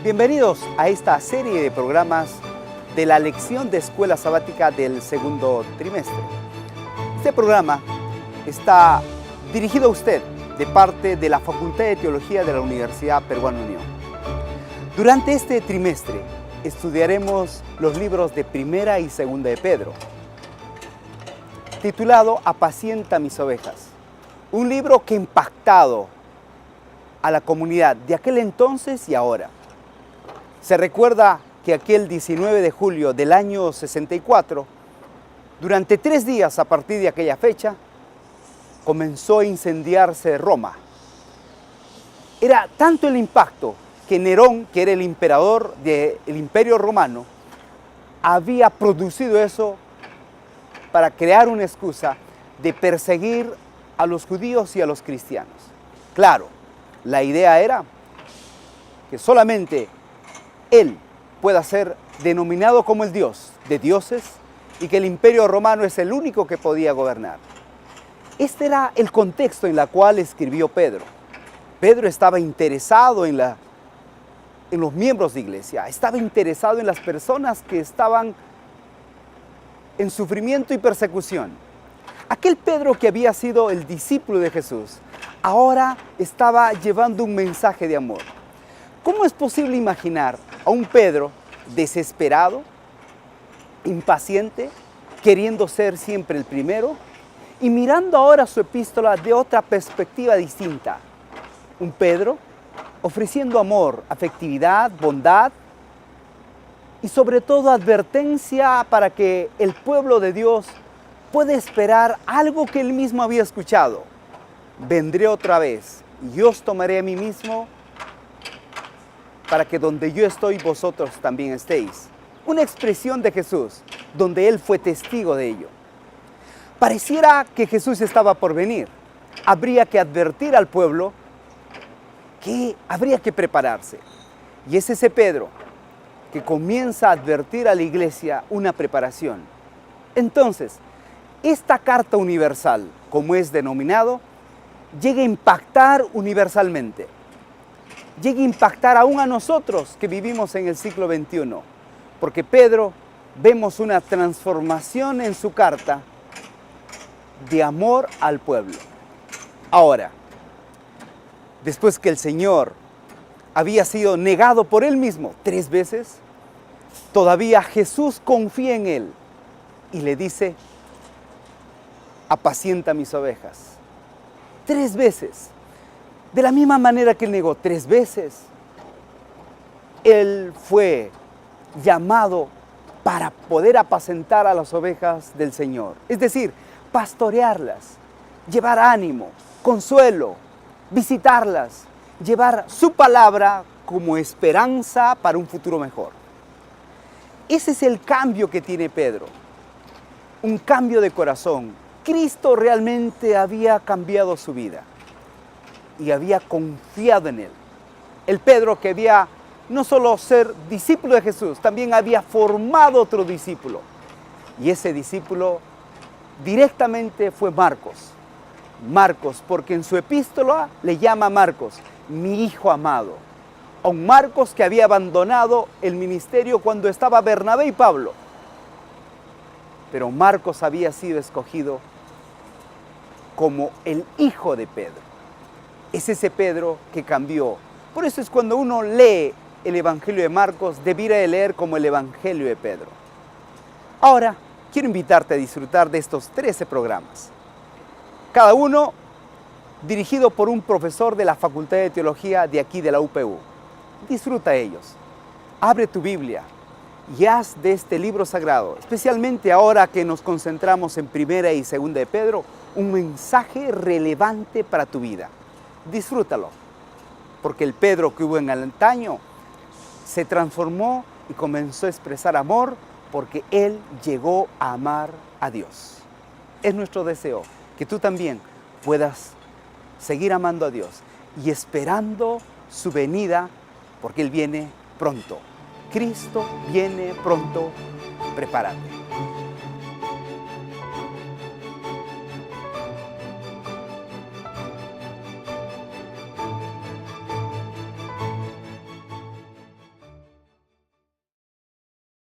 Bienvenidos a esta serie de programas de la lección de escuela sabática del segundo trimestre. Este programa está dirigido a usted de parte de la Facultad de Teología de la Universidad Peruana Unión. Durante este trimestre estudiaremos los libros de Primera y Segunda de Pedro, titulado Apacienta mis ovejas, un libro que ha impactado a la comunidad de aquel entonces y ahora. Se recuerda que aquel 19 de julio del año 64, durante 3 días a partir de aquella fecha, comenzó a incendiarse Roma. Era tanto el impacto que Nerón, que era el emperador del Imperio Romano, había producido eso para crear una excusa de perseguir a los judíos y a los cristianos. Claro, la idea era que solamente él pueda ser denominado como el Dios de dioses y que el Imperio Romano es el único que podía gobernar. Este era el contexto en el cual escribió Pedro. Pedro estaba interesado en los miembros de iglesia, estaba interesado en las personas que estaban en sufrimiento y persecución. Aquel Pedro que había sido el discípulo de Jesús, ahora estaba llevando un mensaje de amor. ¿Cómo es posible imaginar a un Pedro desesperado, impaciente, queriendo ser siempre el primero y mirando ahora su epístola de otra perspectiva distinta? Un Pedro ofreciendo amor, afectividad, bondad y sobre todo advertencia para que el pueblo de Dios pueda esperar algo que él mismo había escuchado. Vendré otra vez y yo os tomaré a mí mismo para que donde yo estoy vosotros también estéis. Una expresión de Jesús, donde Él fue testigo de ello. Pareciera que Jesús estaba por venir. Habría que advertir al pueblo que habría que prepararse. Y es ese Pedro que comienza a advertir a la iglesia una preparación. Entonces, esta carta universal, como es denominado, llega a impactar universalmente. Llega a impactar aún a nosotros que vivimos en el siglo XXI, porque Pedro vemos una transformación en su carta de amor al pueblo. Ahora, después que el Señor había sido negado por Él mismo 3 veces, todavía Jesús confía en Él y le dice, apacienta mis ovejas. 3 veces. De la misma manera que Él negó 3 veces, Él fue llamado para poder apacentar a las ovejas del Señor. Es decir, pastorearlas, llevar ánimo, consuelo, visitarlas, llevar su palabra como esperanza para un futuro mejor. Ese es el cambio que tiene Pedro, un cambio de corazón. Cristo realmente había cambiado su vida y había confiado en Él. El Pedro que había no solo ser discípulo de Jesús, también había formado otro discípulo. Y ese discípulo directamente fue Marcos. Marcos, porque en su epístola le llama Marcos, mi hijo amado. A un Marcos que había abandonado el ministerio cuando estaba Bernabé y Pablo. Pero Marcos había sido escogido como el hijo de Pedro. Es ese Pedro que cambió. Por eso es cuando uno lee el Evangelio de Marcos, debiera de leer como el Evangelio de Pedro. Ahora, quiero invitarte a disfrutar de estos 13 programas. Cada uno dirigido por un profesor de la Facultad de Teología de aquí de la UPU. Disfruta ellos. Abre tu Biblia y haz de este libro sagrado, especialmente ahora que nos concentramos en Primera y Segunda de Pedro, un mensaje relevante para tu vida. Disfrútalo, porque el Pedro que hubo en el antaño se transformó y comenzó a expresar amor porque él llegó a amar a Dios. Es nuestro deseo que tú también puedas seguir amando a Dios y esperando su venida, porque Él viene pronto. Cristo viene pronto, prepárate.